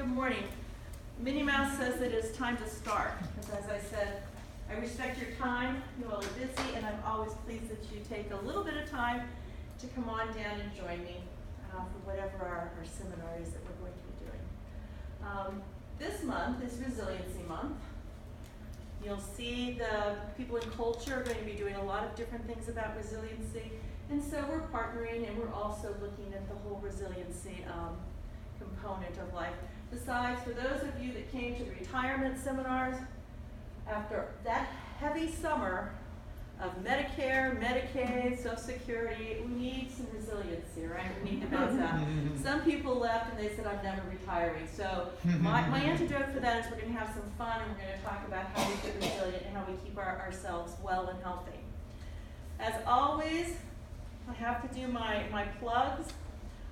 good morning. Minnie Mouse says that it's time to start, because as I said, I respect your time, you all are busy, and I'm always pleased that you take a little bit of time to come on down and join me for whatever our seminar is that we're going to be doing. This month is Resiliency Month. You'll see the people in culture are going to be doing a lot of different things about resiliency, and so we're partnering and we're also looking at the whole resiliency component of life. Besides, for those of you that came to the retirement seminars, after that heavy summer of Medicare, Medicaid, Social Security, we need some resiliency, right? We need to bounce out. Some people left and they said, I'm never retiring. So my antidote for that is we're going to have some fun and we're going to talk about how we get resilient and how we keep ourselves well and healthy. As always, I have to do my plugs.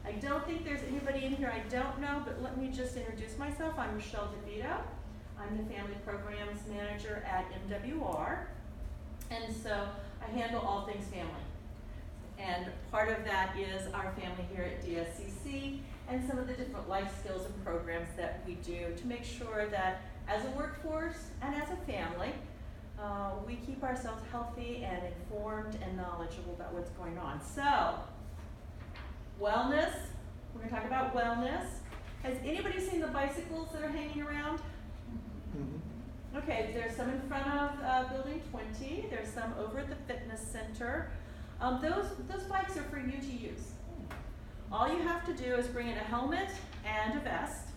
I don't think there's anybody in here I don't know, but let me just introduce myself. I'm Michelle DeVito. I'm the Family Programs Manager at MWR. And so I handle all things family. And part of that is our family here at DSCC and some of the different life skills and programs that we do to make sure that as a workforce and as a family, we keep ourselves healthy and informed and knowledgeable about what's going on. So, wellness, we're going to talk about wellness. Has anybody seen the bicycles that are hanging around? Okay, there's some in front of Building 20. There's some over at the fitness center. Those bikes are for you to use. All you have to do is bring in a helmet and a vest,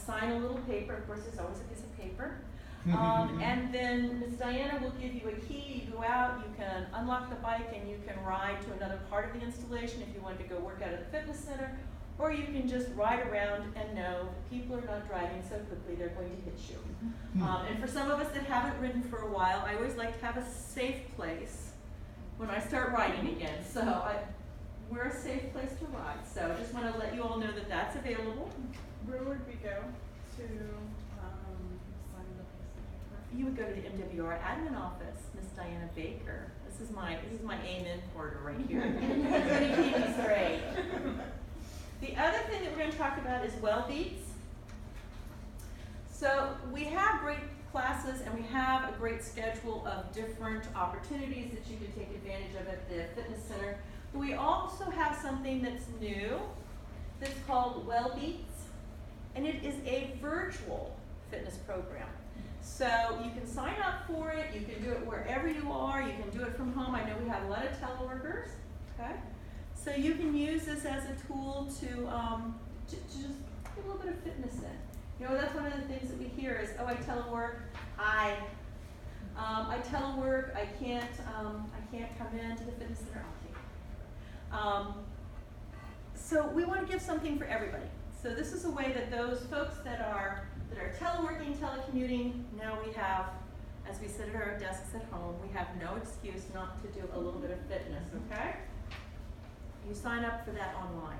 sign a little paper. Of course, there's always a piece of paper. And then Ms. Diana will give you a key. You go out, you can unlock the bike, and you can ride to another part of the installation if you want to go work out at the fitness center, or you can just ride around and know people are not driving so quickly they're going to hit you. And for some of us that haven't ridden for a while, I always like to have a safe place when I start riding again. So we're a safe place to ride. So I just want to let you all know that that's available. Where would we go to sign the piece You would go to the MWR admin office, Miss Diana Baker. This is my amen porter right here. It's going to keep me straight. The other thing that we're going to talk about is WellBeats. So we have great classes and we have a great schedule of different opportunities that you can take advantage of at the fitness center. But we also have something that's new that's called WellBeats, and it is a virtual fitness program. So you can sign up for it, you can do it wherever you are, you can do it from home. I know we have a lot of teleworkers, okay? So you can use this as a tool to just get a little bit of fitness in. You know, that's one of the things that we hear is, oh, I telework, I telework, I can't come into the fitness center. So we want to give something for everybody. So this is a way that those folks that are teleworking, telecommuting, now we have, as we sit at our desks at home, we have no excuse not to do a little bit of fitness, okay? You sign up for that online.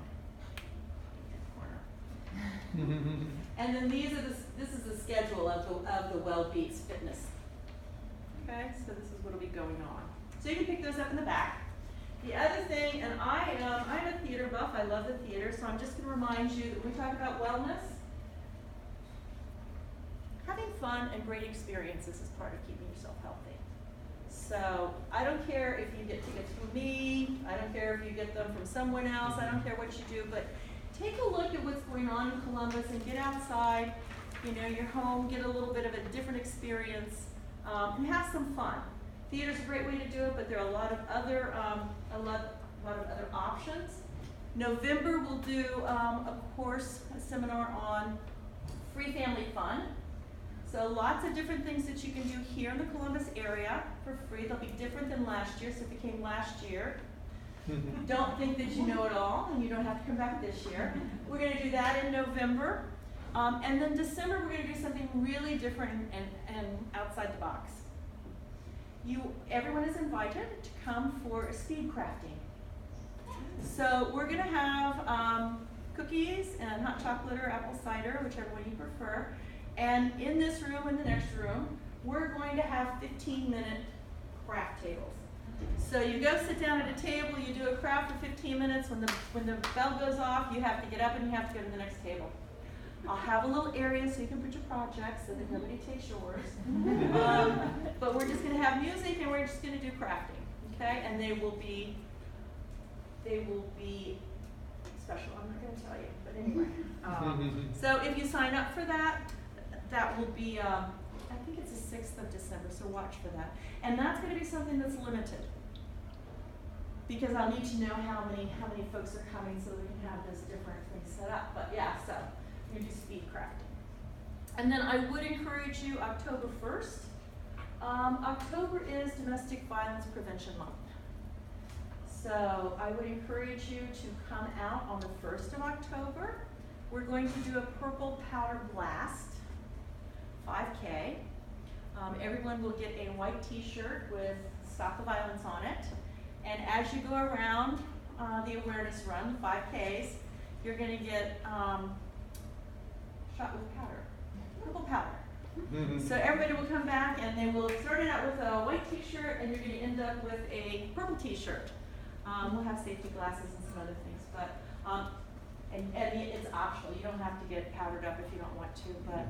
And then this is the schedule of the WellBeats fitness. Okay, so this is what will be going on. So you can pick those up in the back. The other thing, and I'm a theater buff, I love the theater, so I'm just going to remind you that when we talk about wellness, having fun and great experiences is part of keeping yourself healthy. So I don't care if you get tickets from me, I don't care if you get them from someone else, I don't care what you do, but take a look at what's going on in Columbus and get outside, you know, your home, get a little bit of a different experience, and have some fun. Theater's a great way to do it, but there are a lot of other options. November we'll do a seminar on free family fun. So lots of different things that you can do here in the Columbus area for free. They'll be different than last year, so if you came last year, don't think that you know it all and you don't have to come back this year. We're going to do that in November. And then December we're going to do something really different and outside the box. Everyone is invited to come for speed crafting. So we're going to have cookies and hot chocolate or apple cider, whichever one you prefer. And in this room and the next room, we're going to have 15-minute craft tables. So you go sit down at a table, you do a craft for 15 minutes. When the bell goes off, you have to get up and you have to go to the next table. I'll have a little area so you can put your projects so that nobody takes yours. But we're just gonna have music and we're just gonna do crafting, okay? And they will be special, I'm not gonna tell you, but anyway. So if you sign up for that, that will be, I think it's the 6th of December, so watch for that. And that's gonna be something that's limited. Because I'll need to know how many folks are coming so we can have those different things set up. But yeah, so we do speed crafting. And then I would encourage you October 1st. October is Domestic Violence Prevention Month. So I would encourage you to come out on the 1st of October. We're going to do a purple powder blast, 5K. Everyone will get a white t-shirt with Stop the Violence on it. And as you go around the awareness run, the 5Ks, you're gonna get shot with powder, purple powder. So everybody will come back and they will start it out with a white t-shirt and you're gonna end up with a purple t-shirt. We'll have safety glasses and some other things, but, and it's optional. You don't have to get powdered up if you don't want to, but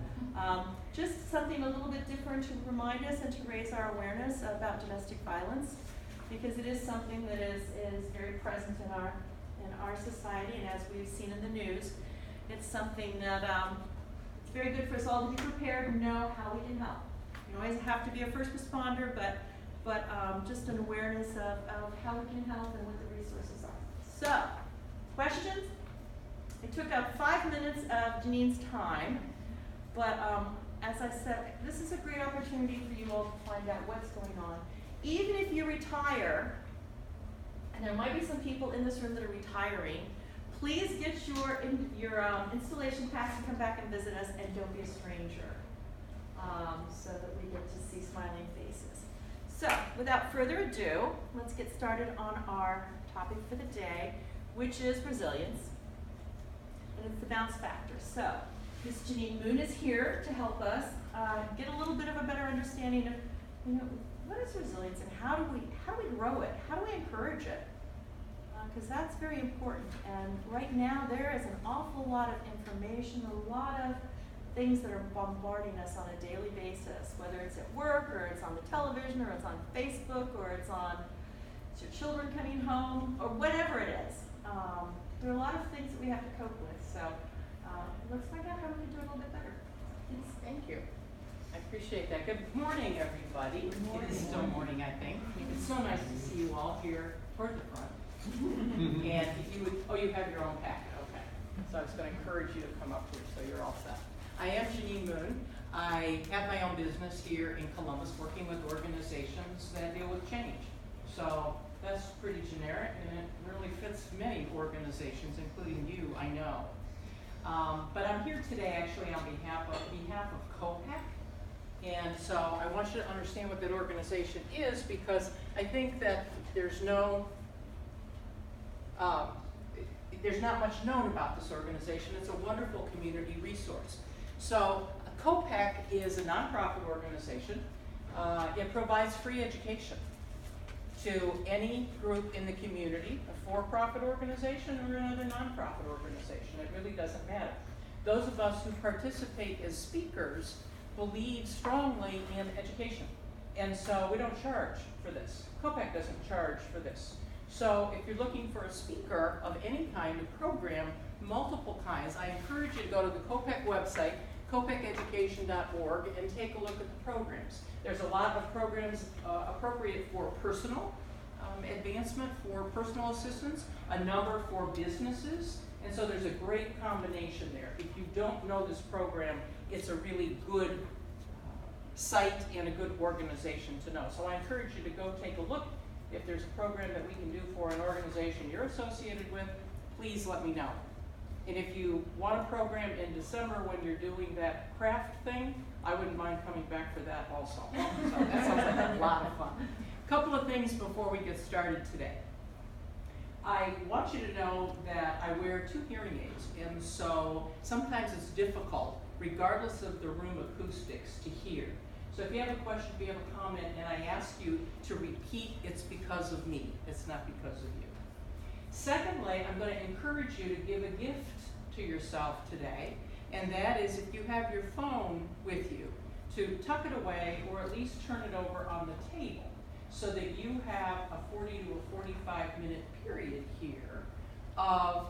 just something a little bit different to remind us and to raise our awareness about domestic violence, because it is something that is very present in our society, and as we've seen in the news, it's something that it's very good for us all to be prepared and know how we can help. You don't always have to be a first responder, but just an awareness of how we can help and what the resources are. So, questions? I took up 5 minutes of Janine's time, but as I said, this is a great opportunity for you all to find out what's going on. Even if you retire, and there might be some people in this room that are retiring, please get your installation pass and come back and visit us, and don't be a stranger, so that we get to see smiling faces. So, without further ado, let's get started on our topic for the day, which is resilience, and it's the bounce factor. So, Ms. Janine Moon is here to help us get a little bit of a better understanding of, what is resilience and how do we grow it? How do we encourage it? Because that's very important. And right now there is an awful lot of information, a lot of things that are bombarding us on a daily basis, whether it's at work or it's on the television or it's on Facebook or it's your children coming home or whatever it is. There are a lot of things that we have to cope with. So let's find out how we can do it a little bit better. Please. Thank you. I appreciate that. Good morning, everybody. Good morning. It is still morning, I think. It's so nice to see you all here toward the front. And if you would, you have your own packet, okay. So I was going to encourage you to come up here so you're all set. I am Janine Moon. I have my own business here in Columbus working with organizations that deal with change. So that's pretty generic and it really fits many organizations, including you, I know. But I'm here today actually on behalf of COPAC. And so I want you to understand what that organization is, because I think that there's not much known about this organization. It's a wonderful community resource. So COPAC is a nonprofit organization. It provides free education to any group in the community, a for-profit organization or another nonprofit organization. It really doesn't matter. Those of us who participate as speakers believe strongly in education. And so we don't charge for this. COPAC doesn't charge for this. So if you're looking for a speaker of any kind of program, multiple kinds, I encourage you to go to the COPAC website, copaceducation.org, and take a look at the programs. There's a lot of programs appropriate for personal advancement, for personal assistance, a number for businesses, and so there's a great combination there. If you don't know this program, it's a really good site and a good organization to know. So I encourage you to go take a look. If there's a program that we can do for an organization you're associated with, please let me know. And if you want a program in December when you're doing that craft thing, I wouldn't mind coming back for that also. So that sounds like a lot of fun. A couple of things before we get started today. I want you to know that I wear 2 hearing aids, and so sometimes it's difficult, regardless of the room acoustics, to hear. So if you have a question, if you have a comment, and I ask you to repeat, it's because of me. It's not because of you. Secondly, I'm going to encourage you to give a gift to yourself today. And that is if you have your phone with you, to tuck it away or at least turn it over on the table so that you have a 40 to a 45-minute period here of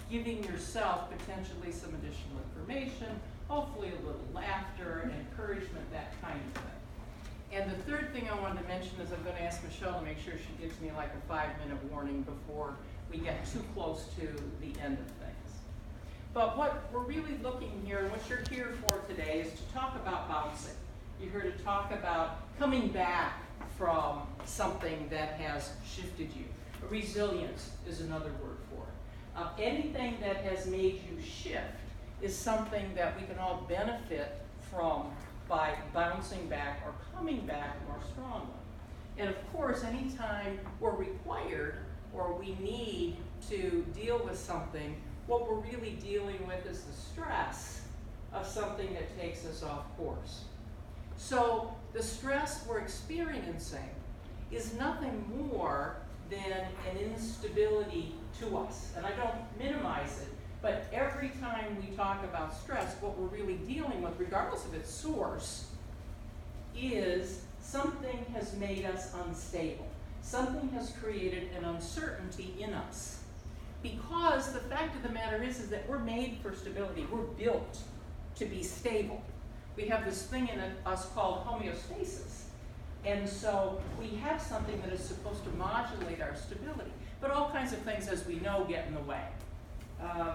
giving yourself potentially some additional information, hopefully a little laughter and encouragement, that kind of thing. And the third thing I wanted to mention is I'm going to ask Michelle to make sure she gives me like a 5-minute warning before we get too close to the end of things. But what we're really looking here, and what you're here for today, is to talk about bouncing. You're here to talk about coming back from something that has shifted you. Resilience is another word for it. Anything that has made you shift is something that we can all benefit from by bouncing back or coming back more strongly. And of course, anytime we're required or we need to deal with something, what we're really dealing with is the stress of something that takes us off course. So the stress we're experiencing is nothing more than an instability to us. And I don't minimize it, but every time we talk about stress, what we're really dealing with, regardless of its source, is something has made us unstable. Something has created an uncertainty in us. Because the fact of the matter is that we're made for stability. We're built to be stable. We have this thing in us called homeostasis. And so we have something that is supposed to modulate our stability. But all kinds of things, as we know, get in the way.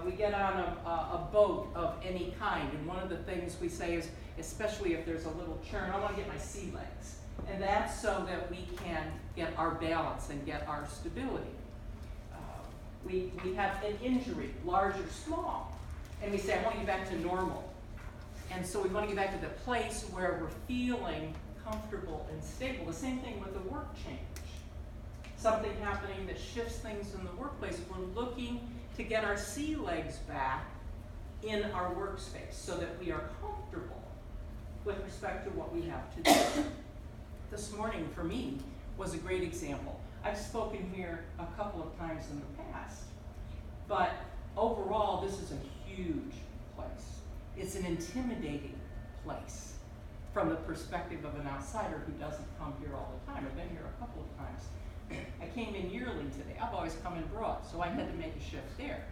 We get on a boat of any kind, and one of the things we say is, especially if there's a little churn, I want to get my sea legs. And that's so that we can get our balance and get our stability. We have an injury, large or small, and we say, I want to get back to normal. And so we want to get back to the place where we're feeling comfortable and stable. The same thing with the work change. Something happening that shifts things in the workplace. We're looking to get our sea legs back in our workspace so that we are comfortable with respect to what we have to do. This morning, for me, was a great example. I've spoken here a couple of times in the past, but overall, this is a huge place. It's an intimidating place from the perspective of an outsider who doesn't come here all the time. I've been here a couple of times. I came in yearly today. I've always come in broad, so I had to make a shift there.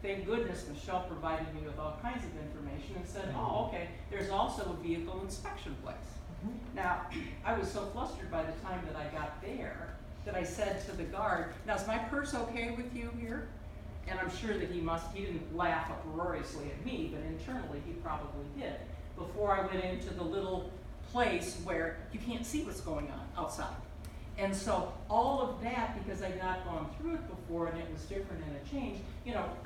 Thank goodness Michelle provided me with all kinds of information and said, oh, okay, there's also a vehicle inspection place. Now, I was so flustered by the time that I got there that I said to the guard, now is my purse okay with you here? And I'm sure that he didn't laugh uproariously at me, but internally he probably did. Before I went into the little place where you can't see what's going on outside. And so all of that, because I'd not gone through it before and it was different and a change,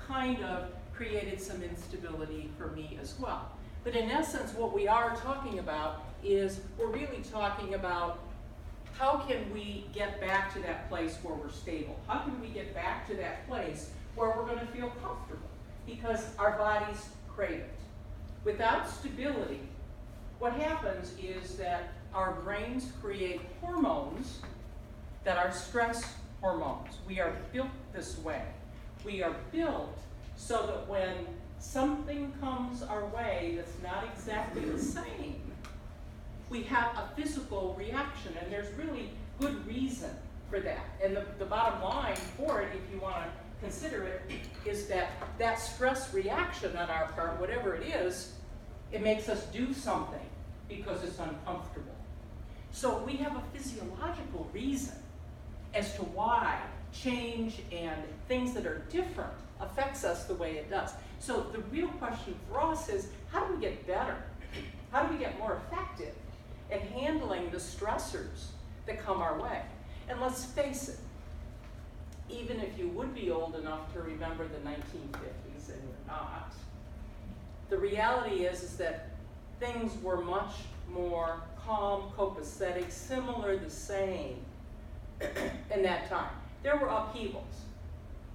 kind of created some instability for me as well. But in essence, what we are talking about is we're really talking about how can we get back to that place where we're stable? How can we get back to that place where we're going to feel comfortable? Because our bodies crave it. Without stability, what happens is that our brains create hormones that are stress hormones. We are built this way. We are built so that when something comes our way that's not exactly the same, we have a physical reaction, and there's really good reason for that. And the bottom line for it, if you want to consider it, is that that stress reaction on our part, whatever it is, it makes us do something because it's uncomfortable. So we have a physiological reason as to why change and things that are different affects us the way it does. So the real question for us is, how do we get better? How do we get more effective at handling the stressors that come our way? And let's face it, even if you would be old enough to remember the 1950s, and you're not, the reality is that things were much more calm, copacetic, similar, the same in that time. There were upheavals,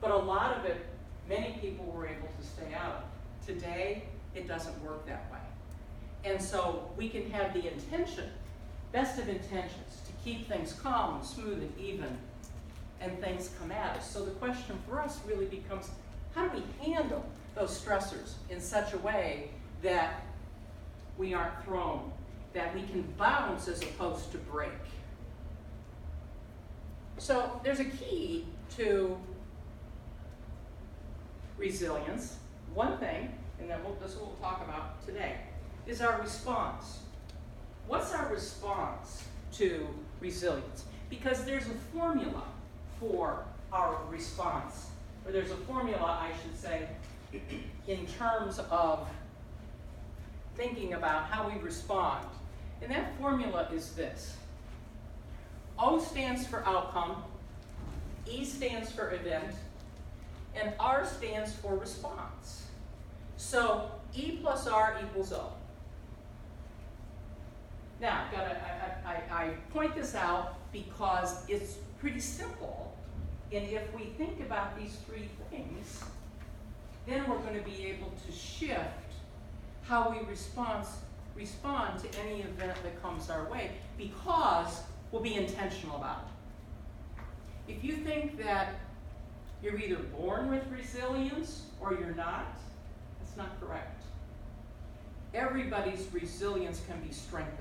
but a lot of it, many people were able to stay out of. Today, it doesn't work that way. And so we can have the intention, best of intentions, to keep things calm and smooth and even, and things come at us. So the question for us really becomes, how do we handle those those stressors in such a way that we aren't thrown, that we can bounce as opposed to break. So there's a key to resilience. One thing, and then this is what we'll talk about today, is our response. What's our response to resilience? Because there's a formula for our response, or there's a formula, I should say, in terms of thinking about how we respond. And that formula is this. O stands for outcome, E stands for event, and R stands for response. So E plus R equals O. Now, I point this out because it's pretty simple, and if we think about these three things, then we're going to be able to shift how we respond to any event that comes our way, because we'll be intentional about it. If you think that you're either born with resilience or you're not, that's not correct. Everybody's resilience can be strengthened.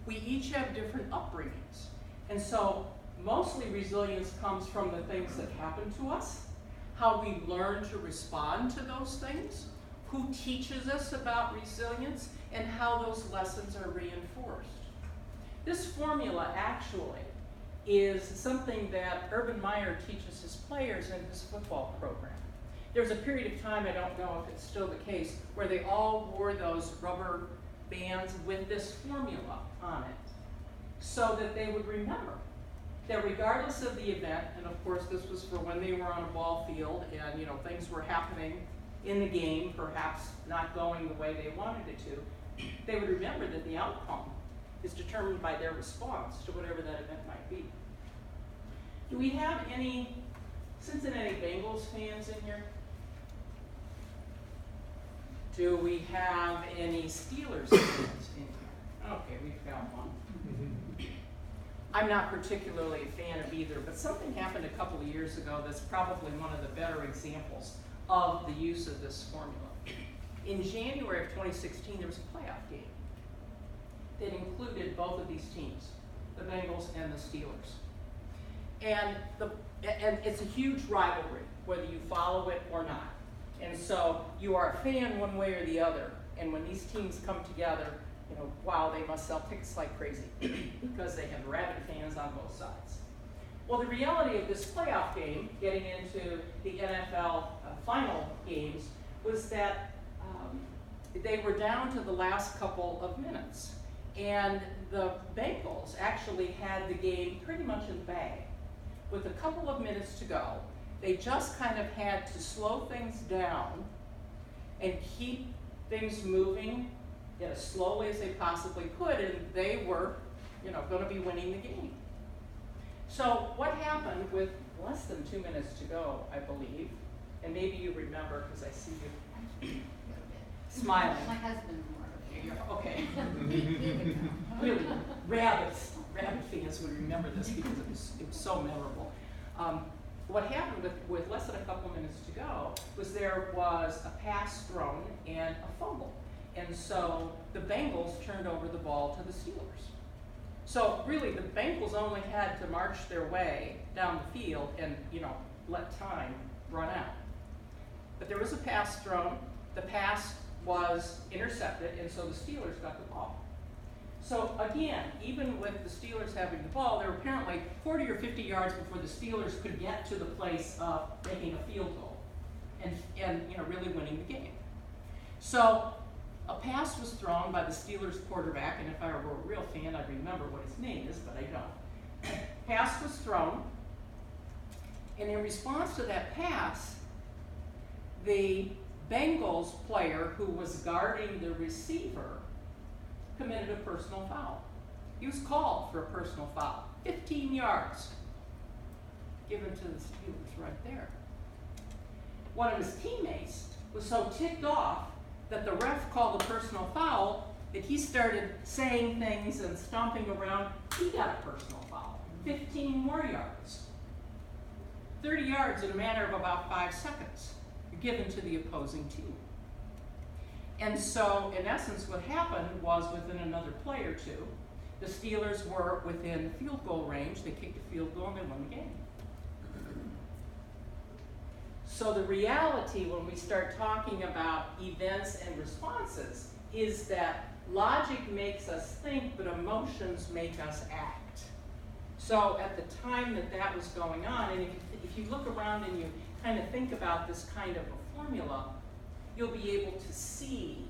We each have different upbringings, and so mostly resilience comes from the things that happen to us, how we learn to respond to those things, who teaches us about resilience, and how those lessons are reinforced. This formula actually is something that Urban Meyer teaches his players in his football program. There was a period of time, I don't know if it's still the case, where they all wore those rubber bands with this formula on it, so that they would remember that regardless of the event, and of course this was for when they were on a ball field and things were happening in the game, perhaps not going the way they wanted it to, they would remember that the outcome is determined by their response to whatever that event might be. Do we have any Cincinnati Bengals fans in here? Do we have any Steelers fans in here? Okay, we've got one. I'm not particularly a fan of either, but something happened a couple of years ago that's probably one of the better examples of the use of this formula. In January of 2016, there was a playoff game that included both of these teams, the Bengals and the Steelers. And it's a huge rivalry, whether you follow it or not. And so you are a fan one way or the other. And when these teams come together, wow, they must sell tickets like crazy because they have rabid fans on both sides. Well, the reality of this playoff game, getting into the NFL final games, was that they were down to the last couple of minutes. And the Bengals actually had the game pretty much in the bag. With a couple of minutes to go, they just kind of had to slow things down and keep things moving as slowly as they possibly could, and they were, going to be winning the game. So what happened with less than 2 minutes to go, I believe, and maybe you remember because I see you smiling. My husband more. Okay. Really, rabid fans would remember this because it was so memorable. What happened with less than a couple minutes to go was there was a pass thrown and a fumble. And so the Bengals turned over the ball to the Steelers. So really, the Bengals only had to march their way down the field and, let time run out. But there was a pass thrown. The pass was intercepted, and so the Steelers got the ball. So again, even with the Steelers having the ball, they were apparently 40 or 50 yards before the Steelers could get to the place of making a field goal and really winning the game. So a pass was thrown by the Steelers quarterback, and if I were a real fan, I'd remember what his name is, but I don't. Pass was thrown, and in response to that pass, the Bengals player who was guarding the receiver committed a personal foul. He was called for a personal foul. 15 yards given to the Steelers right there. One of his teammates was so ticked off that the ref called a personal foul that he started saying things and stomping around. He got a personal foul. 15 more yards. 30 yards in a matter of about 5 seconds. given to the opposing team. And so, in essence, what happened was within another play or two, the Steelers were within field goal range. They kicked a field goal and they won the game. So the reality when we start talking about events and responses is that logic makes us think, but emotions make us act. So at the time that that was going on, and if you look around and you kind of think about this kind of a formula, you'll be able to see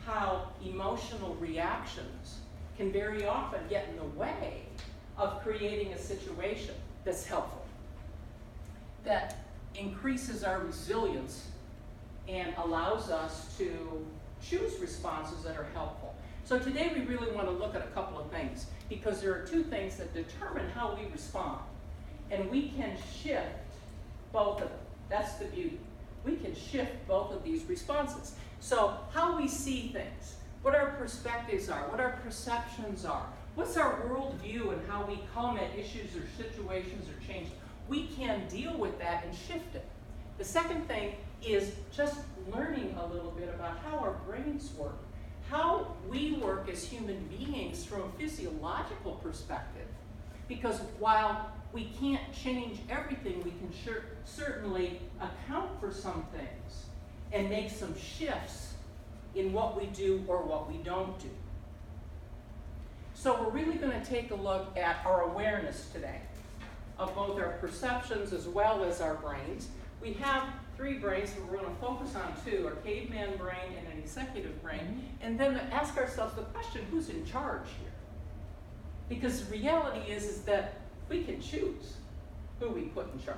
how emotional reactions can very often get in the way of creating a situation that's helpful, that increases our resilience and allows us to choose responses that are helpful. So today we really want to look at a couple of things, because there are two things that determine how we respond. And we can shift both of them. That's the beauty. We can shift both of these responses. So how we see things, what our perspectives are, what our perceptions are, what's our worldview and how we come at issues or situations or change, we can deal with that and shift it. The second thing is just learning a little bit about how our brains work, how we work as human beings from a physiological perspective. Because while we can't change everything, we can certainly account for some things and make some shifts in what we do or what we don't do. So we're really going to take a look at our awareness today of both our perceptions as well as our brains. We have three brains, but we're going to focus on two, a caveman brain and an executive brain, and then ask ourselves the question, who's in charge here? Because the reality is that we can choose who we put in charge.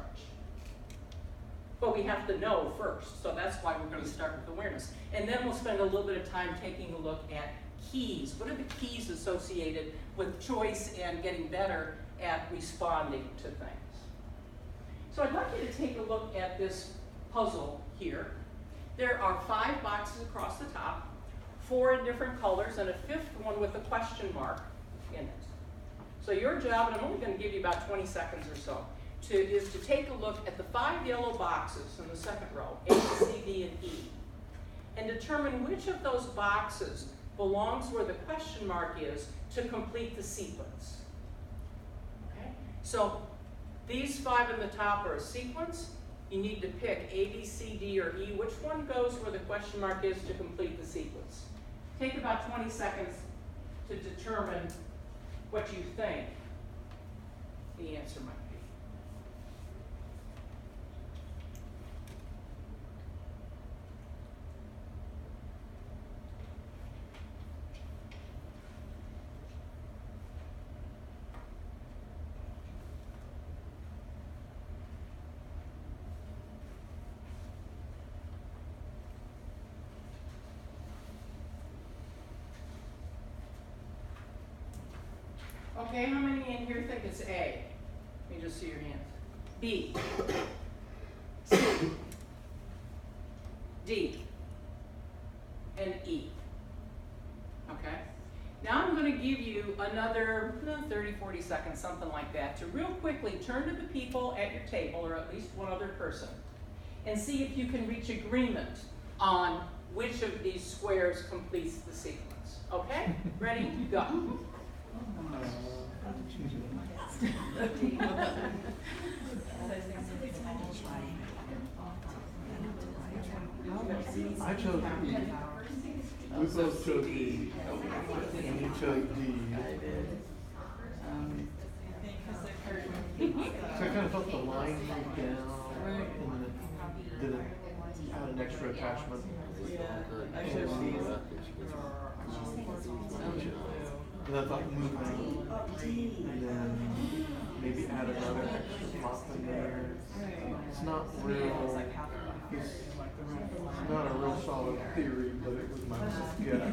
But we have to know first, so that's why we're going to start with awareness. And then we'll spend a little bit of time taking a look at keys. What are the keys associated with choice and getting better at responding to things? So I'd like you to take a look at this puzzle here. There are 5 boxes across the top, 4 in different colors, and a 5th one with a question mark in it. So your job, and I'm only going to give you about 20 seconds or so, is to take a look at the 5 yellow boxes in the second row, A, C, D, and E, and determine which of those boxes belongs where the question mark is to complete the sequence. Okay? So these 5 in the top are a sequence. You need to pick A, B, C, D, or E. Which one goes where the question mark is to complete the sequence? Take about 20 seconds to determine what you think the answer might be. Okay, how many in here think it's A? Let me just see your hands. B, C, D, and E. Okay? Now I'm going to give you another 30, 40 seconds, something like that, to real quickly turn to the people at your table, or at least one other person, and see if you can reach agreement on which of these squares completes the sequence. Okay? Ready? Go. I chose D. We both chose D. And you chose D. So I kind of felt the line moved down and then it had an extra attachment. I chose these. And I thought move out and then maybe add another extra pop in there. It's not real, it's not a real solid theory, but it was my guess.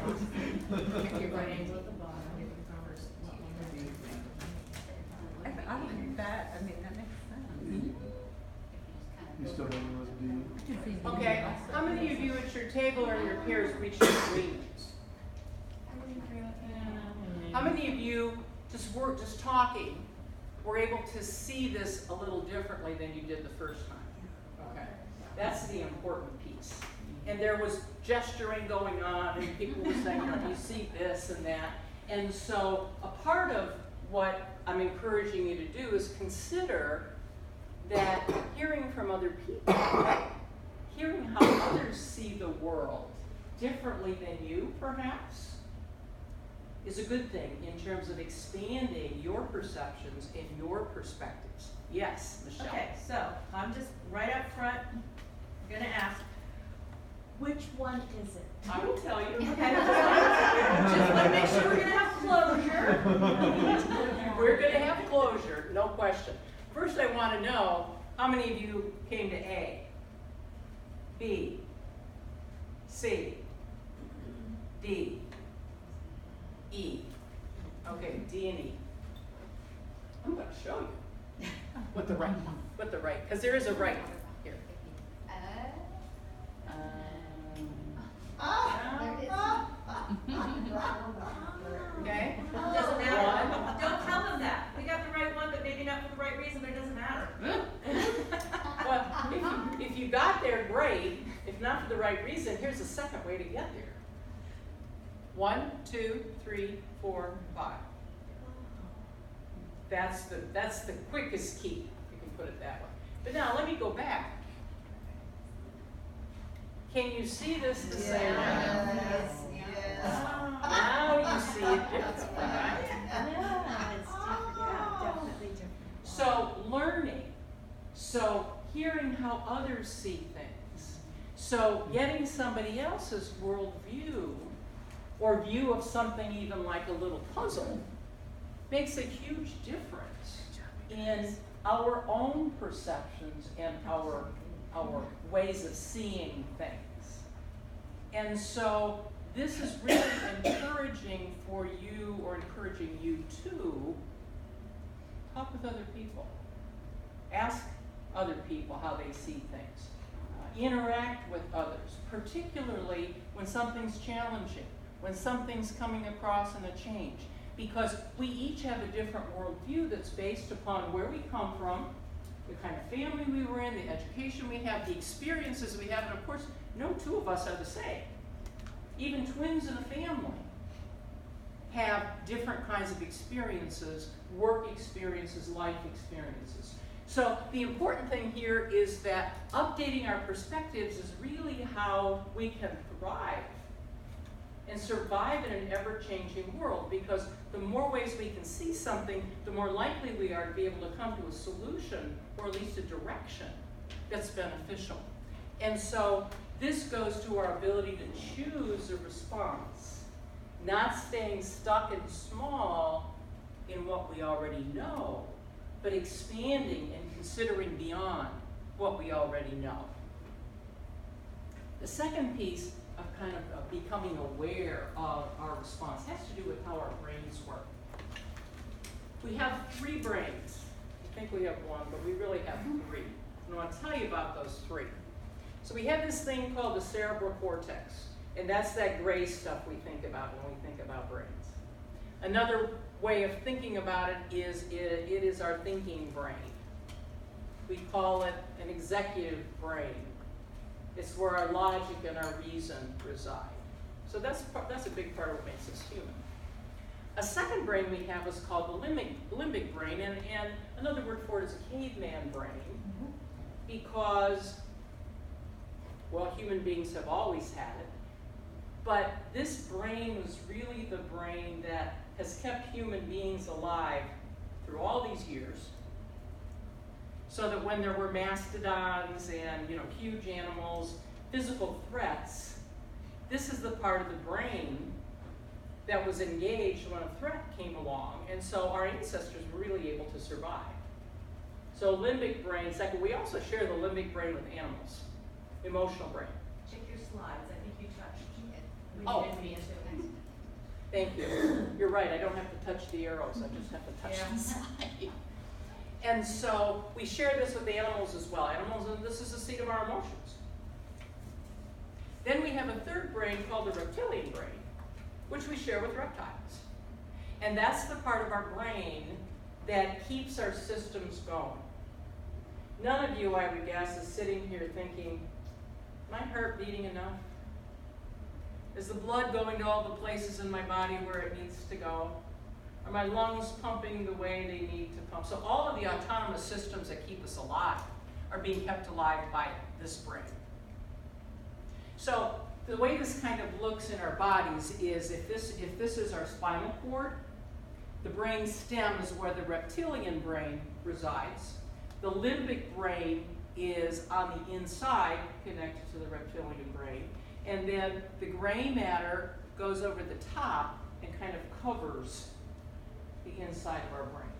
I like that. I mean, that makes sense. You still don't with D? Okay, how many of you at your table or your peers reached agreement? How many of you, just talking, were able to see this a little differently than you did the first time? Okay. That's the important piece. And there was gesturing going on, and people were saying, you see this and that. And so a part of what I'm encouraging you to do is consider that hearing from other people, hearing how others see the world differently than you, perhaps, is a good thing in terms of expanding your perceptions and your perspectives. Yes, Michelle? Okay, so I'm just right up front gonna ask, which one is it? I will tell you. Okay, just wanna make sure we're gonna have closure. We're gonna have closure, no question. First, I wanna know, how many of you came to A, B, C, D, E? Okay, D and E. I'm gonna show you what the right one, because there is a right one here. Okay? Doesn't matter. Don't tell them that. We got the right one, but maybe not for the right reason, but it doesn't matter. Well, if you got there, great. If not for the right reason, here's a second way to get there. 1, 2, 3, 4, 5. That's the quickest key. You can put it that way. But now let me go back. Can you see this the same way? Yes, yes. Now you see it differently, right? Yeah, it's different. Yeah, definitely different. So learning, so hearing how others see things, so getting somebody else's worldview or view of something even like a little puzzle makes a huge difference in our own perceptions and our ways of seeing things. And so this is really encouraging for you, or encouraging you to talk with other people. Ask other people how they see things. Interact with others, particularly when something's challenging, when something's coming across in a change. Because we each have a different worldview that's based upon where we come from, the kind of family we were in, the education we have, the experiences we have, and of course, no two of us are the same. Even twins in a family have different kinds of experiences, work experiences, life experiences. So the important thing here is that updating our perspectives is really how we can thrive and survive in an ever-changing world, because the more ways we can see something, the more likely we are to be able to come to a solution, or at least a direction that's beneficial. And so this goes to our ability to choose a response, not staying stuck and small in what we already know, but expanding and considering beyond what we already know. The second piece of kind of becoming aware of our response has to do with how our brains work. We have 3 brains. I think we have 1, but we really have 3. And I want to tell you about those 3. So we have this thing called the cerebral cortex, and that's that gray stuff we think about when we think about brains. Another way of thinking about it is our thinking brain. We call it an executive brain. It's where our logic and our reason reside. So that's a big part of what makes us human. A second brain we have is called the limbic brain, and another word for it is a caveman brain, because, well, human beings have always had it, but this brain was really the brain that has kept human beings alive through all these years, so that when there were mastodons and huge animals, physical threats, this is the part of the brain that was engaged when a threat came along, and so our ancestors were really able to survive. So limbic brain, second, we also share the limbic brain with animals, emotional brain. Check your slides. I think you touched it. We Oh. didn't mean to. Thank you. You're right, I don't have to touch the arrows, I just have to touch Yeah. the side. And so we share this with animals as well. Animals, and this is the seat of our emotions. Then we have a third brain called the reptilian brain, which we share with reptiles. And that's the part of our brain that keeps our systems going. None of you, I would guess, is sitting here thinking, my heart beating enough? Is the blood going to all the places in my body where it needs to go? Are my lungs pumping the way they need to pump? So all of the autonomous systems that keep us alive are being kept alive by this brain. So the way this kind of looks in our bodies is if this is our spinal cord, the brain stem is where the reptilian brain resides. The limbic brain is on the inside, connected to the reptilian brain. And then the gray matter goes over the top and kind of covers the inside of our brain.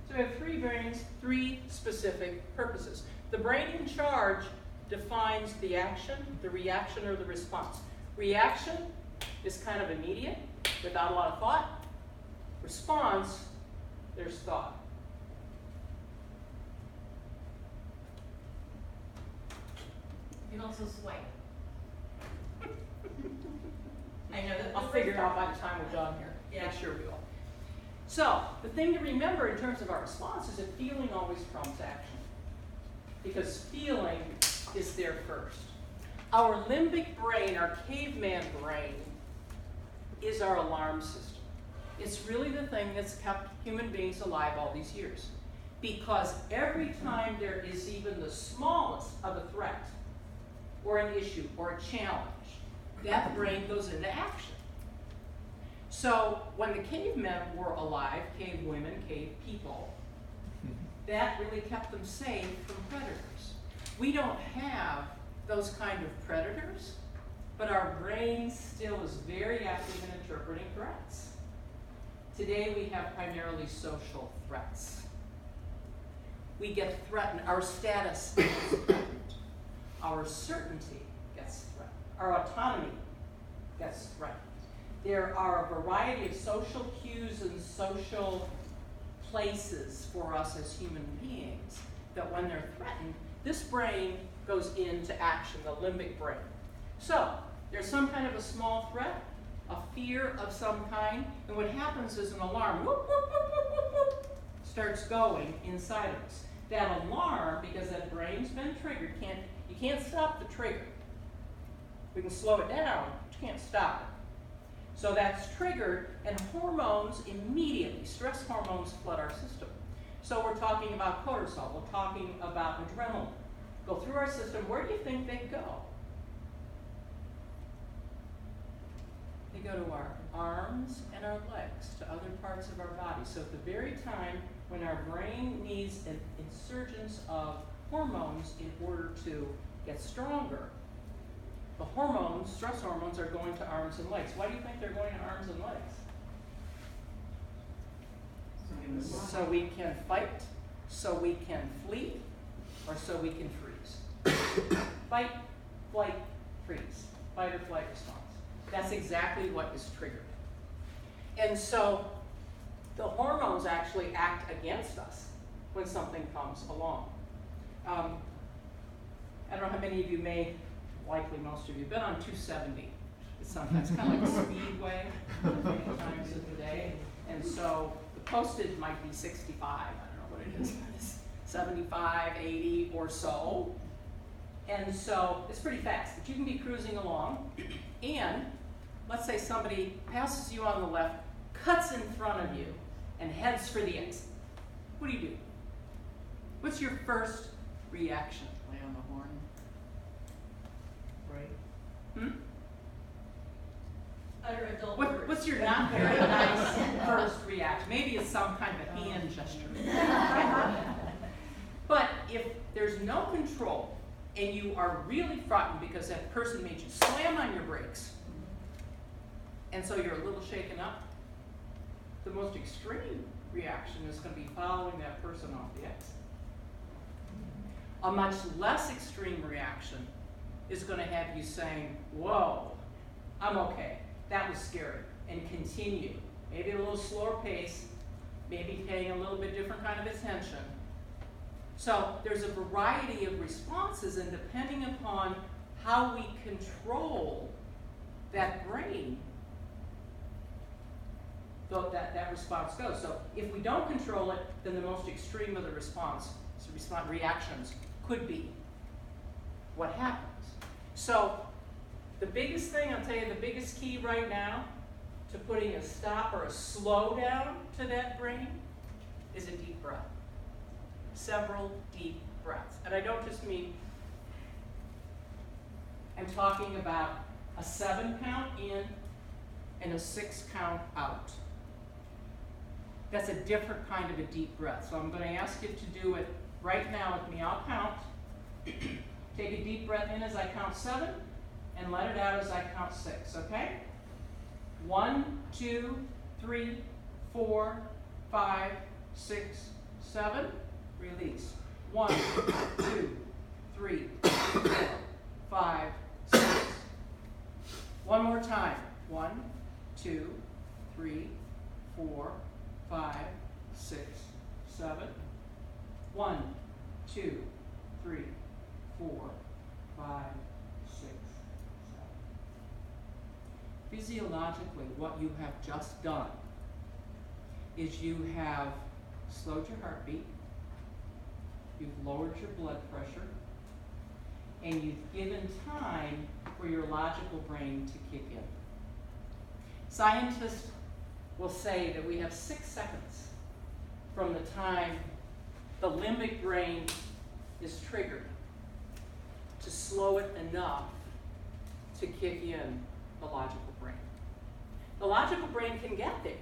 So we have three brains, three specific purposes. The brain in charge defines the action, the reaction, or the response. Reaction is kind of immediate, without a lot of thought. Response, there's thought. You can also swipe. I know that. I'll figure it out by the time we're done here. Yeah. Make sure we will. So, the thing to remember in terms of our response is that feeling always trumps action. Because feeling is there first. Our limbic brain, our caveman brain, is our alarm system. It's really the thing that's kept human beings alive all these years. Because every time there is even the smallest of a threat, or an issue, or a challenge, that brain goes into action. So when the cavemen were alive, cave women, cave people, that really kept them safe from predators. We don't have those kind of predators, but our brain still is very active in interpreting threats. Today we have primarily social threats. We get threatened, our status gets threatened, our certainty gets threatened, our autonomy gets threatened. There are a variety of social cues and social places for us as human beings that when they're threatened, this brain goes into action, the limbic brain. So, there's some kind of a small threat, a fear of some kind, and what happens is an alarm, whoop, whoop, whoop, whoop, whoop, whoop, starts going inside of us. That alarm, because that brain's been triggered, you can't stop the trigger. We can slow it down, but you can't stop it. So that's triggered, and hormones immediately, stress hormones flood our system. So we're talking about cortisol, we're talking about adrenaline. Go through our system, where do you think they go? They go to our arms and our legs, to other parts of our body. So at the very time when our brain needs an insurgence of hormones in order to get stronger, the hormones, stress hormones, are going to arms and legs. Why do you think they're going to arms and legs? So we can fight, so we can flee, or so we can freeze. Fight, flight, freeze. Fight or flight response. That's exactly what is triggered. And so the hormones actually act against us when something comes along. I don't know how many of you likely most of you, been on 270. It's sometimes kind of like a speedway many times in the day. And so the postage might be 65, I don't know what it is, 75, 80 or so. And so it's pretty fast, but you can be cruising along, and let's say somebody passes you on the left, cuts in front of you, and heads for the exit. What do? What's your first reaction? Lay on the horn. Right. Utter adult words. What's your not very nice first reaction? Maybe it's some kind of a hand gesture. But if there's no control and you are really frightened because that person made you slam on your brakes, and so you're a little shaken up, the most extreme reaction is going to be following that person off the exit. A much less extreme reaction is going to have you saying, whoa, I'm okay, that was scary, and continue. Maybe a little slower pace, maybe paying a little bit different kind of attention. So there's a variety of responses, and depending upon how we control that brain, that response goes. So if we don't control it, then the most extreme of the response reactions could be what happens. So the biggest thing, I'll tell you, the biggest key right now to putting a stop or a slow down to that brain is a deep breath. Several deep breaths. And I don't just mean, I'm talking about a 7 count in and a 6 count out. That's a different kind of a deep breath. So I'm going to ask you to do it right now with me. I'll count. Take a deep breath in as I count 7 and let it out as I count 6, okay? 1, 2, 3, 4, 5, 6, 7. Release. 1, 2, 3, 4, 5, 6. One more time. 1, 2, 3, 4, 5, 6, 7. 1, 2, 3, 4, 5, 6, 7. Physiologically, what you have just done is you have slowed your heartbeat, you've lowered your blood pressure, and you've given time for your logical brain to kick in. Scientists will say that we have 6 seconds from the time the limbic brain is triggered to slow it enough to kick in the logical brain. The logical brain can get there,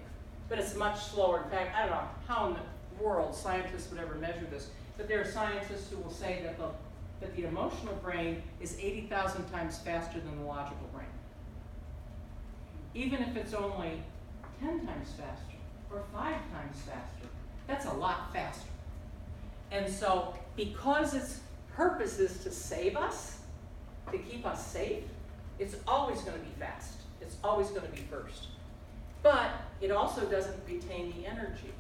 but it's much slower. In fact, I don't know how in the world scientists would ever measure this, but there are scientists who will say that the emotional brain is 80,000 times faster than the logical brain. Even if it's only 10 times faster or 5 times faster, that's a lot faster. And so, because its purpose is to save us, to keep us safe, it's always going to be fast. It's always going to be first. But it also doesn't retain the energy.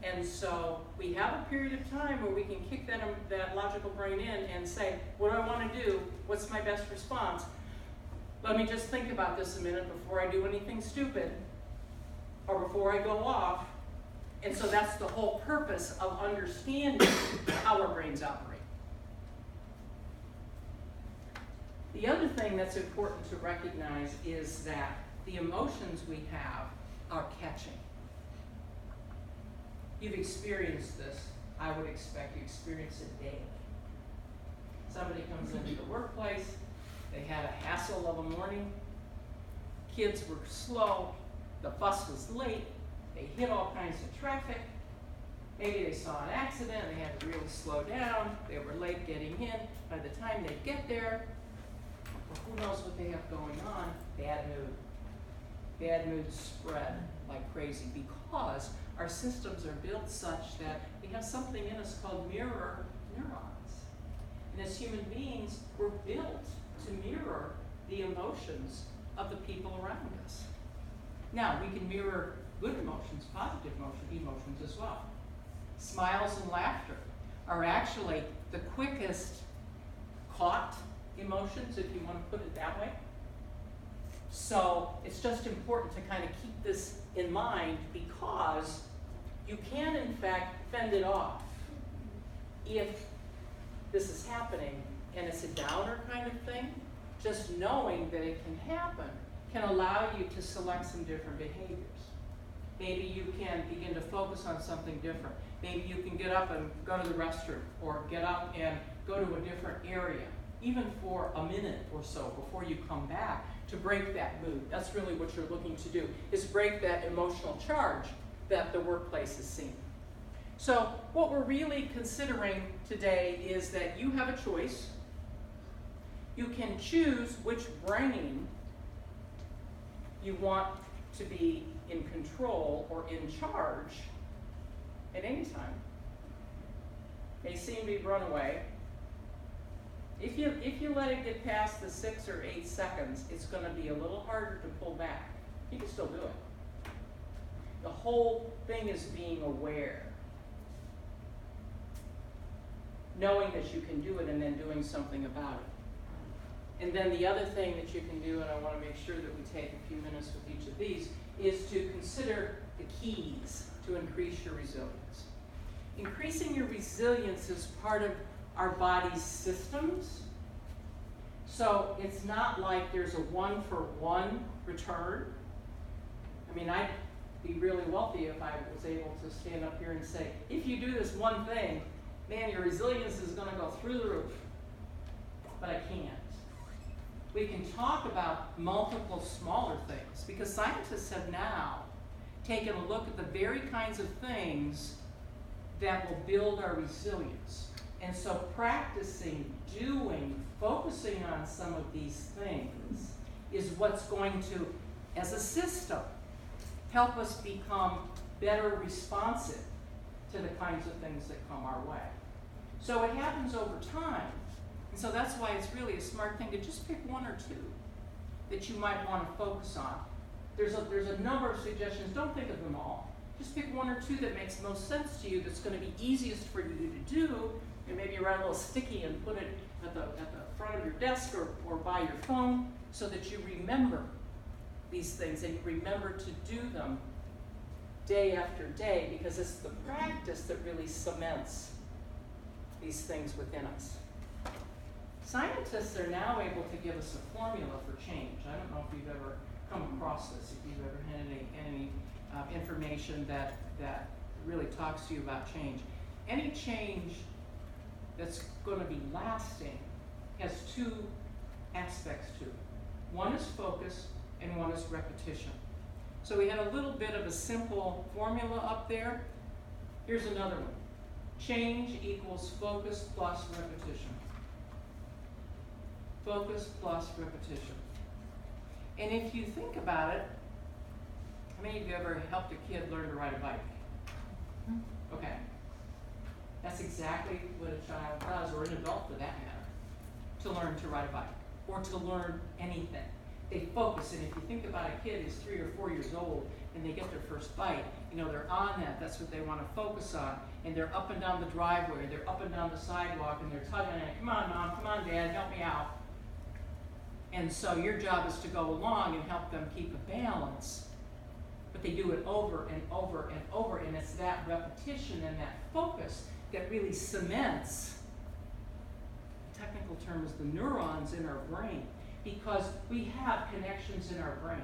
And so we have a period of time where we can kick that logical brain in and say, what do I want to do? What's my best response? Let me just think about this a minute before I do anything stupid or before I go off. And so that's the whole purpose of understanding how our brains operate. The other thing that's important to recognize is that the emotions we have are catching. You've experienced this. I would expect you experience it daily. Somebody comes into the workplace, they had a hassle of a morning, kids were slow, the bus was late, they hit all kinds of traffic, maybe they saw an accident, they had to really slow down, they were late getting in, by the time they get there, well, who knows what they have going on, bad mood. Bad moods spread like crazy because our systems are built such that we have something in us called mirror neurons. And as human beings, we're built to mirror the emotions of the people around us. Now, we can mirror good emotions, positive emotions as well. Smiles and laughter are actually the quickest caught emotions, if you want to put it that way. So it's just important to kind of keep this in mind because you can, in fact, fend it off if this is happening and it's a downer kind of thing. Just knowing that it can happen can allow you to select some different behaviors. Maybe you can begin to focus on something different. Maybe you can get up and go to the restroom or get up and go to a different area, even for a minute or so before you come back to break that mood. That's really what you're looking to do, is break that emotional charge that the workplace is seeing. So what we're really considering today is that you have a choice. You can choose which brain you want to be in control or in charge at any time. May seem to be run away. If you let it get past the 6 or 8 seconds, it's going to be a little harder to pull back. You can still do it. The whole thing is being aware. Knowing that you can do it and then doing something about it. And then the other thing that you can do, and I want to make sure that we take a few minutes with each of these, is to consider the keys to increase your resilience. increasing your resilience is part of our body's systems. So it's not like there's a one-for-one return. I mean, I'd be really wealthy if I was able to stand up here and say, if you do this one thing, man, your resilience is going to go through the roof. But I can't. We can talk about multiple smaller things because scientists have now taken a look at the very kinds of things that will build our resilience. And so practicing, doing, focusing on some of these things is what's going to, as a system, help us become better responsive to the kinds of things that come our way. So it happens over time. And so that's why it's really a smart thing to just pick one or two that you might want to focus on. There's a number of suggestions. Don't think of them all. Just pick one or two that makes most sense to you, that's going to be easiest for you to do, and maybe write a little sticky and put it at the front of your desk or by your phone so that you remember these things and you remember to do them day after day, because it's the practice that really cements these things within us. Scientists are now able to give us a formula for change. I don't know if you've ever come across this, if you've ever had any information that really talks to you about change. Any change that's going to be lasting has two aspects to it. One is focus and one is repetition. So we had a little bit of a simple formula up there. Here's another one. Change equals focus plus repetition. Focus plus repetition. And if you think about it, how many of you ever helped a kid learn to ride a bike? Okay. That's exactly what a child does, or an adult for that matter, to learn to ride a bike, or to learn anything. They focus, and if you think about a kid who's 3 or 4 years old and they get their first bite, they're on that, that's what they want to focus on, and they're up and down the driveway, they're up and down the sidewalk, and they're tugging at it, come on Mom, come on Dad, help me out. And so your job is to go along and help them keep a balance, but they do it over and over and over, and it's that repetition and that focus that really cements, the technical term is the neurons in our brain, because we have connections in our brain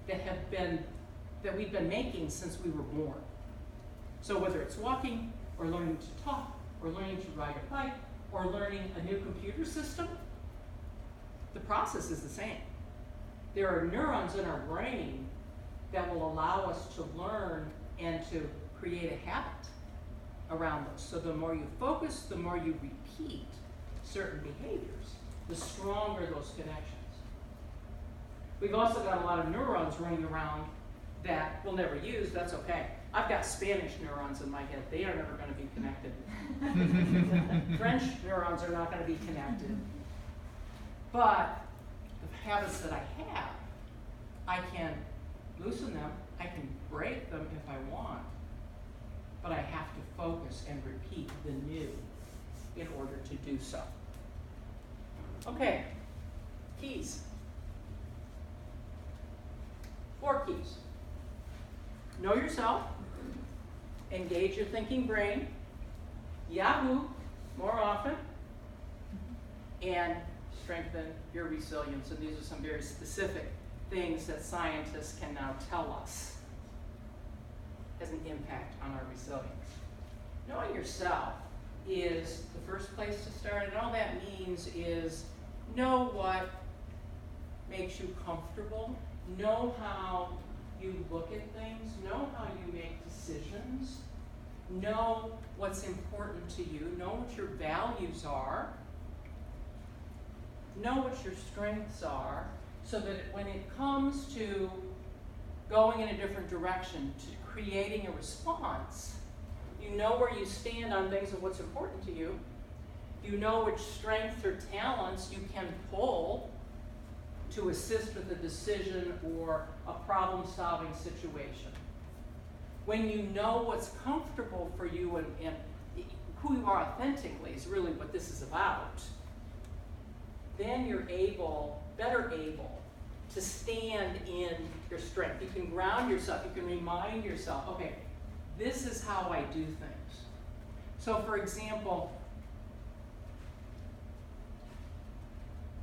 that we've been making since we were born. So whether it's walking, or learning to talk, or learning to ride a bike, or learning a new computer system, the process is the same. There are neurons in our brain that will allow us to learn and to create a habit around those. So the more you focus, the more you repeat certain behaviors, the stronger those connections. We've also got a lot of neurons running around that we'll never use. That's okay. I've got Spanish neurons in my head. They are never going to be connected. French neurons are not going to be connected. But the habits that I have, I can loosen them, I can break them if I want, but I have to focus and repeat the new in order to do so. Okay, keys. 4 keys. Know yourself, engage your thinking brain, Yahoo more often, and strengthen your resilience. And these are some very specific things that scientists can now tell us has an impact on our resilience. Knowing yourself is the first place to start, and all that means is know what makes you comfortable, know how you look at things, know how you make decisions, know what's important to you, know what your values are, know what your strengths are, so that when it comes to going in a different direction, to creating a response, you know where you stand on things of what's important to you, you know which strengths or talents you can pull to assist with a decision or a problem-solving situation. When you know what's comfortable for you and who you are authentically is really what this is about, then you're better able to stand in your strength. You can ground yourself, you can remind yourself, okay, this is how I do things. So for example,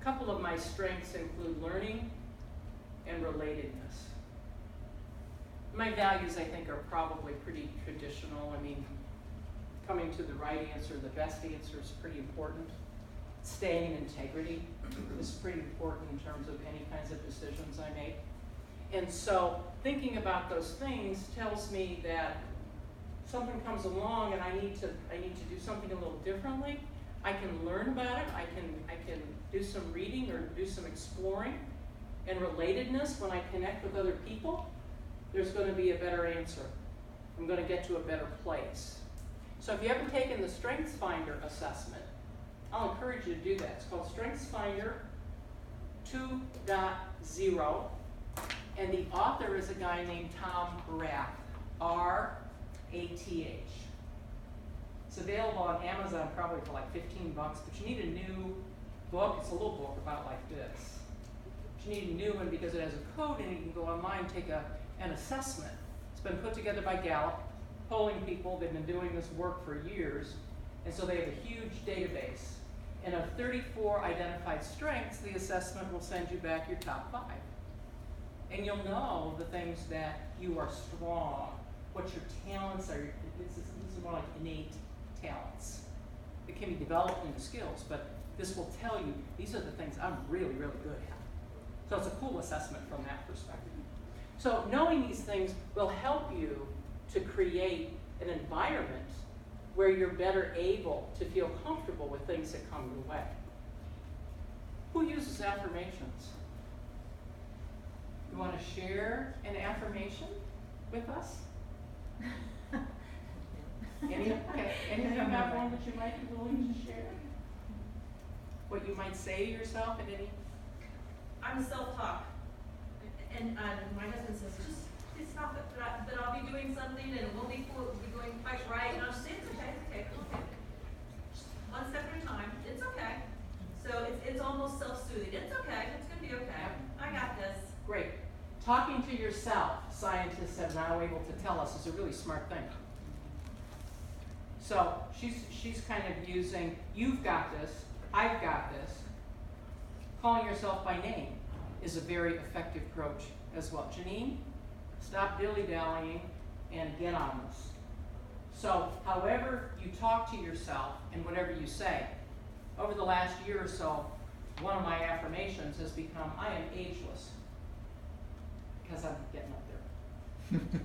a couple of my strengths include learning and relatedness. My values, I think, are probably pretty traditional. I mean, coming to the right answer, the best answer is pretty important. Staying in integrity is pretty important in terms of any kinds of decisions I make. And so thinking about those things tells me that something comes along and I need to do something a little differently. I can learn about it. I can do some reading or do some exploring. And relatedness, when I connect with other people, there's going to be a better answer. I'm going to get to a better place. So if you haven't taken the StrengthsFinder assessment, I'll encourage you to do that. It's called StrengthsFinder 2.0, and the author is a guy named Tom Rath, R-A-T-H. It's available on Amazon probably for like $15, but you need a new book. It's a little book about like this. But you need a new one because it has a code in it. You can go online and take an assessment. It's been put together by Gallup, polling people. They've been doing this work for years, and so they have a huge database. And of 34 identified strengths, the assessment will send you back your top 5. And you'll know the things that you are strong, what your talents are. These are more like innate talents. It can be developed into skills, but this will tell you these are the things I'm really, really good at. So it's a cool assessment from that perspective. So knowing these things will help you to create an environment where you're better able to feel comfortable with things that come your way. Who uses affirmations? You want to share an affirmation with us? Any of you have one that you might be willing to share? What you might say to yourself at any? I'm self-talk, and my husband says, just stop it, but I'll be doing something and we'll be going quite right, and I'll say, it's okay. Just one step at a time, it's okay. So it's almost self-soothing, it's okay, it's gonna be okay, I got this. Great. Talking to yourself, scientists have now able to tell us, is a really smart thing. So she's kind of using, you've got this, I've got this. Calling yourself by name is a very effective approach as well. Janine, stop dilly-dallying and get on this. So however you talk to yourself and whatever you say, over the last year or so, one of my affirmations has become, I am ageless. Because I'm getting up there.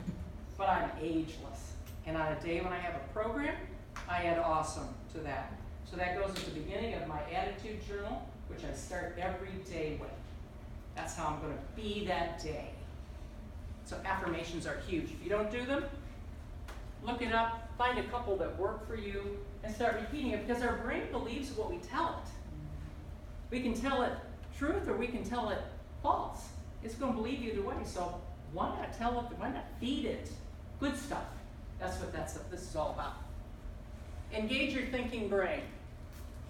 But I'm ageless. And on a day when I have a program, I add awesome to that. So that goes at the beginning of my attitude journal, which I start every day with. That's how I'm going to be that day. So affirmations are huge. If you don't do them, look it up, find a couple that work for you, and start repeating it, because our brain believes what we tell it. We can tell it truth or we can tell it false. It's going to believe either way, so why not tell it, why not feed it good stuff? That's what this is all about. Engage your thinking brain.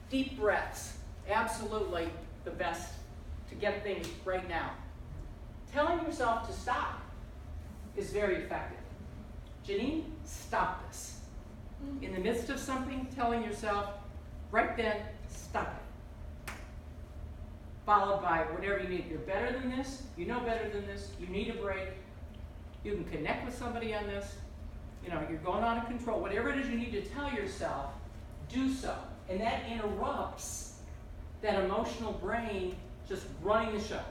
Deep breaths, absolutely the best to get things right now. Telling yourself to stop is very effective. Janine, stop this. In the midst of something, telling yourself, right then, stop it. Followed by whatever you need. You're better than this, you know better than this, you need a break, you can connect with somebody on this, you know, you're going out of control. Whatever it is you need to tell yourself, do so. And that interrupts that emotional brain just running the show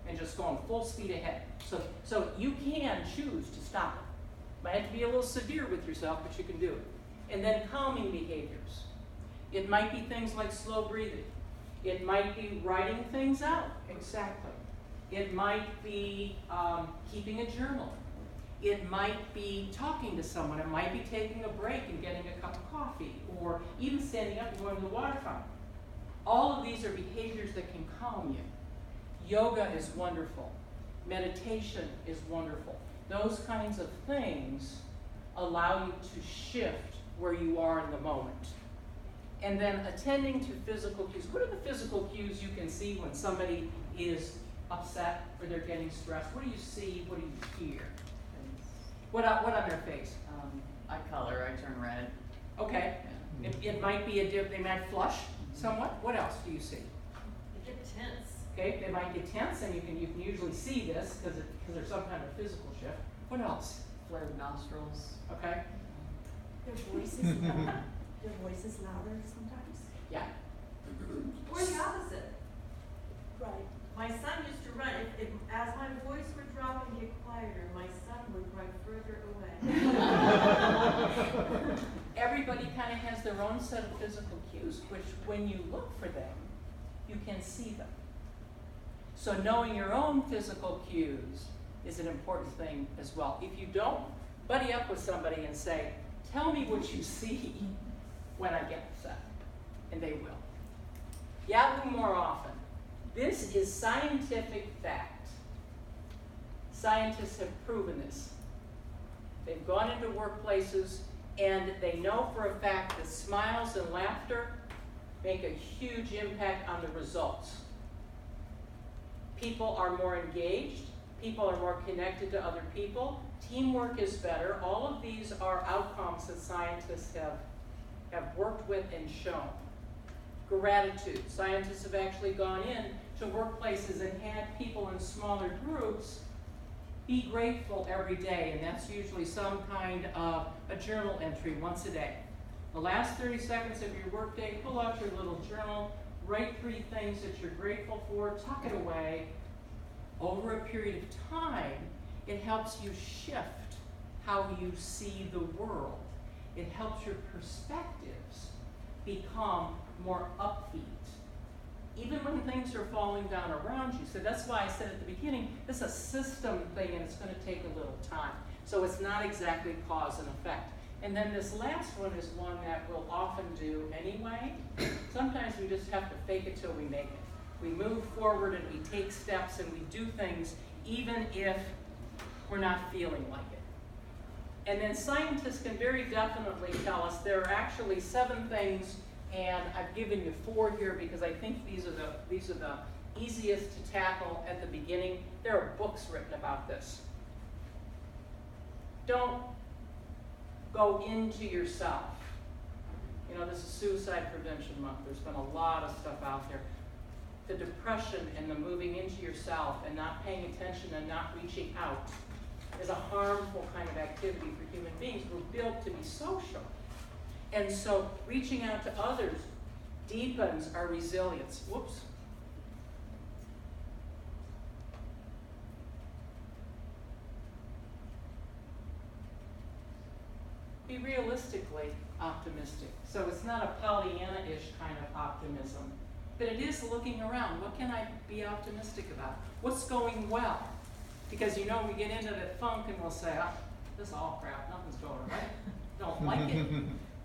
and just going full speed ahead. So you can choose to stop it. Might have to be a little severe with yourself, but you can do it. And then calming behaviors. It might be things like slow breathing. It might be writing things out, exactly. It might be keeping a journal. It might be talking to someone. It might be taking a break and getting a cup of coffee, or even standing up and going to the water fountain. All of these are behaviors that can calm you. Yoga is wonderful. Meditation is wonderful. Those kinds of things allow you to shift where you are in the moment. And then attending to physical cues. What are the physical cues you can see when somebody is upset or they're getting stressed? What do you see? What do you hear? What on their face? I color, I turn red. Okay, it might be they might flush somewhat. What else do you see? They get tense. Okay, they might get tense, and you can usually see this because there's some kind of physical shift. What else? Flared nostrils. Okay, Their voices louder sometimes. yeah. Or the opposite. Right. My son used to run, as my voice would drop and get quieter, my son would run further away. Everybody kind of has their own set of physical cues, which when you look for them, you can see them. So knowing your own physical cues is an important thing as well. If you don't, buddy up with somebody and say, tell me what you see when I get upset, and they will. Yahoo more often. This is scientific fact. Scientists have proven this. They've gone into workplaces and they know for a fact that smiles and laughter make a huge impact on the results. People are more engaged, people are more connected to other people, teamwork is better. All of these are outcomes that scientists have worked with and shown. Gratitude. Scientists have actually gone in to workplaces and had people in smaller groups be grateful every day, and that's usually some kind of a journal entry once a day. The last 30 seconds of your workday, pull out your little journal, write 3 things that you're grateful for, tuck it away. Over a period of time, it helps you shift how you see the world. It helps your perspectives become more upbeat, even when things are falling down around you. So that's why I said at the beginning, this is a system thing and it's going to take a little time. So it's not exactly cause and effect. And then this last one is one that we'll often do anyway. Sometimes we just have to fake it till we make it. We move forward and we take steps and we do things even if we're not feeling like it. And then scientists can very definitely tell us there are actually 7 things, and I've given you 4 here because I think these are the easiest to tackle at the beginning. There are books written about this. Don't go into yourself. You know, this is Suicide Prevention Month. There's been a lot of stuff out there. The depression and the moving into yourself and not paying attention and not reaching out is a harmful kind of activity for human beings. We're built to be social. And so reaching out to others deepens our resilience. Whoops. Be realistically optimistic. So it's not a Pollyanna-ish kind of optimism, but it is looking around. What can I be optimistic about? What's going well? Because you know we get into that funk and we'll say, oh, this is all crap, nothing's going right. Don't like it.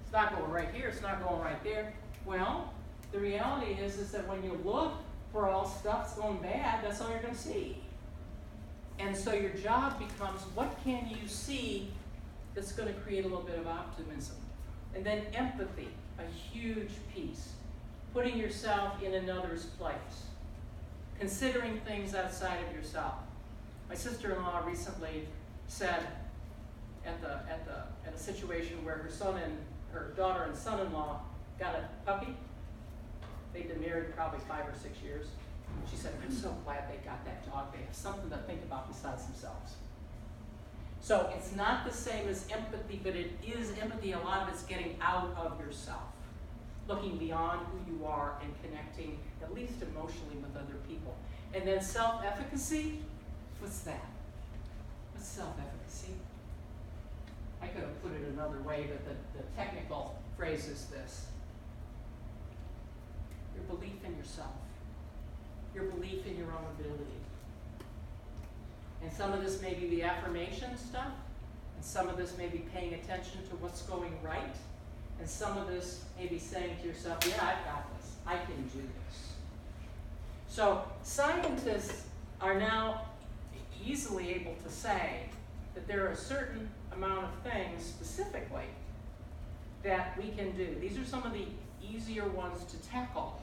It's not going right here, it's not going right there. Well, the reality is that when you look for all stuff's going bad, that's all you're going to see. And so your job becomes, what can you see that's going to create a little bit of optimism? And then empathy, a huge piece. Putting yourself in another's place. Considering things outside of yourself. My sister-in-law recently said at a situation where her daughter and son-in-law got a puppy. They'd been married probably 5 or 6 years. She said, I'm so glad they got that dog. They have something to think about besides themselves. So it's not the same as empathy, but it is empathy. A lot of it's getting out of yourself. Looking beyond who you are and connecting, at least emotionally, with other people. And then self-efficacy, what's that? What's self-efficacy? I could have put it another way, but the technical phrase is this. Your belief in yourself. Your belief in your own ability. And some of this may be the affirmation stuff, and some of this may be paying attention to what's going right, and some of this may be saying to yourself, yeah, I've got this. I can do this. So scientists are now easily able to say that there are a certain amount of things specifically that we can do. These are some of the easier ones to tackle.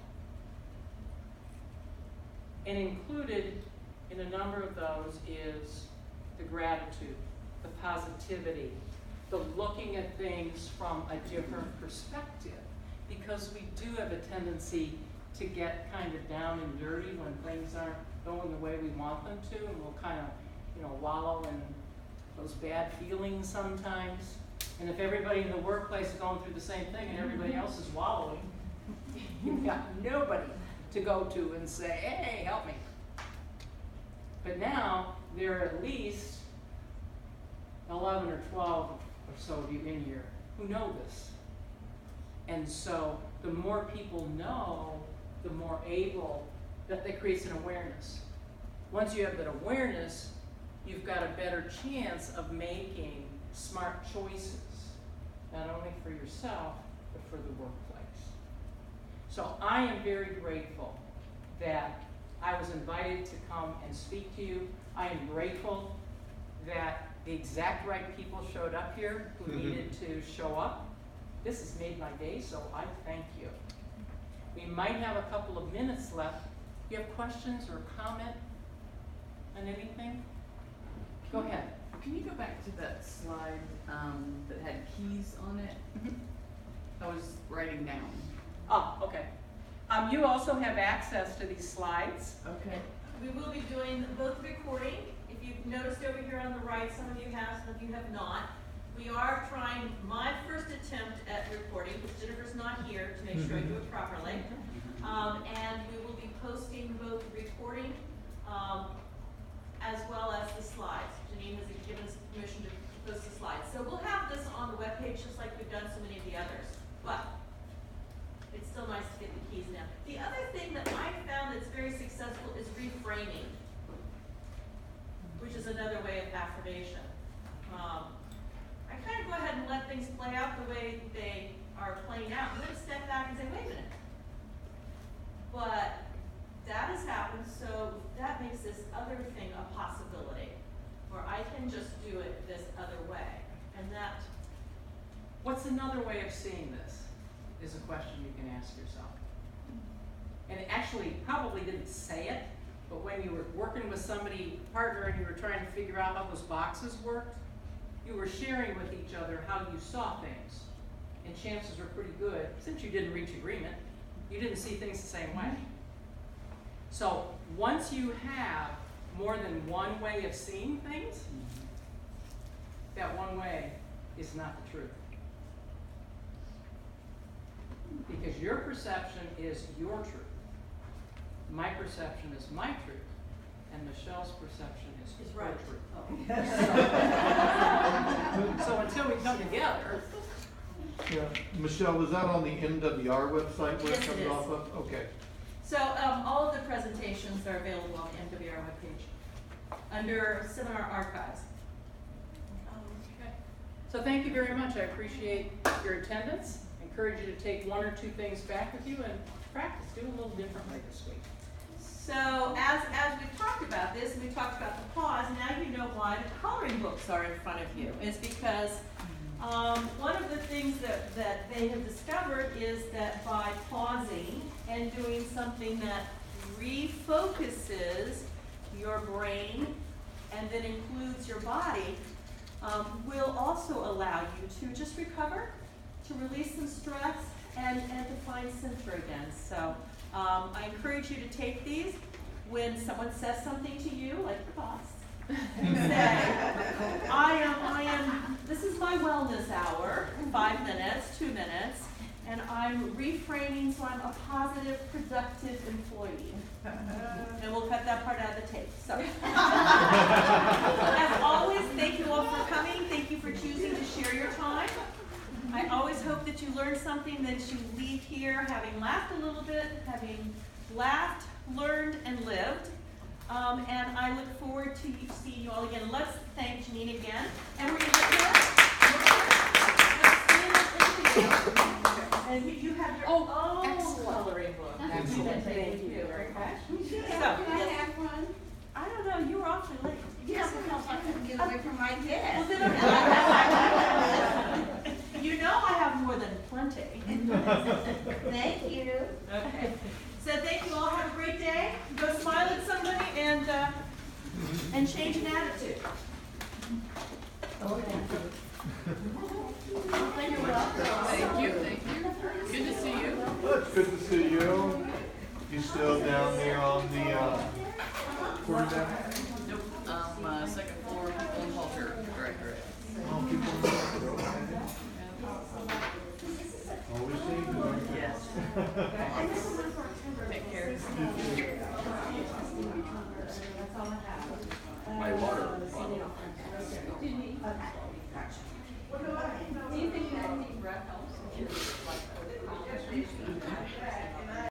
And included in a number of those is the gratitude, the positivity, the looking at things from a different perspective. Because we do have a tendency to get kind of down and dirty when things aren't going the way we want them to, and we'll kind of, wallow in those bad feelings sometimes. And if everybody in the workplace is going through the same thing and everybody else is wallowing, you've got nobody to go to and say, hey, help me. But now, there are at least 11 or 12 or so of you in here who know this. And so, the more people know, the more able, that creates an awareness. Once you have that awareness, you've got a better chance of making smart choices, not only for yourself, but for the workplace. So I am very grateful that I was invited to come and speak to you. I am grateful that the exact right people showed up here who needed to show up. This has made my day, so I thank you. We might have a couple of minutes left. Do you have questions or comment on anything? Go ahead. Can you go back to that slide that had keys on it? I was writing down. Oh, okay. You also have access to these slides. Okay. We will be doing both recording. If you've noticed over here on the right, some of you have, some of you have not. We are trying my first attempt at recording, because Jennifer's not here, to make sure I do it properly. And we will be posting both the recording as well as the slides. Janine has given us permission to post the slides. So we'll have this on the webpage just like we've done so many of the others. But it's still nice to get the keys now. The other thing that I found that's very successful is reframing, which is another way of affirmation. I kind of go ahead and let things play out the way they are playing out, and then step back and say, wait a minute. But that has happened, so that makes this other thing a possibility, where I can just do it this other way. And that, What's another way of seeing this? Is a question you can ask yourself. And it actually probably didn't say it, but when you were working with somebody, partner, and you were trying to figure out how those boxes worked, you were sharing with each other how you saw things. And chances are pretty good, since you didn't reach agreement, you didn't see things the same way. So once you have more than one way of seeing things, that one way is not the truth. Because your perception is your truth. My perception is my truth. And Michelle's perception is her right. truth. So until we come together. Yeah, Michelle, was that on the MWR website where Yes, it comes it is. off of? Okay. so all of the presentations are available on the MWR webpage under Seminar Archives. Okay. So thank you very much. I appreciate your attendance. I encourage you to take one or two things back with you and practice. Do a little differently this week. So as we've talked about this, and we talked about the pause, now you know why the coloring books are in front of you. It's because one of the things that they have discovered is that by pausing and doing something that refocuses your brain and then includes your body, will also allow you to just recover, to release some stress, and to find center again. So I encourage you to take these when someone says something to you, like your boss, and say, this is my wellness hour, 5 minutes, 2 minutes, and I'm reframing so I'm a positive, productive employee. And we'll cut that part out of the tape. So, as always, thank you all for coming. Thank you for choosing to share your time. I always hope that you learned something, that you leave here having laughed a little bit, having laughed, learned, and lived. And I look forward to seeing you all again. Let's thank Janine again. And we're going to and you have your own coloring book. Excellent. Thank you very much. Can So, I have one? I don't know, you were awfully late. Yes, because I couldn't get away from my Well, desk. then you know I have more than plenty. Thank you. Okay. So thank you all. Have a great day. Go smile at somebody and change an attitude. Oh, thank you. Thank you, thank you. Good to see you. Well, it's good to see you. You still down there on the quarterback? Nope, second floor people and culture director. Oh, people. Always seeing you. Yes. Take care.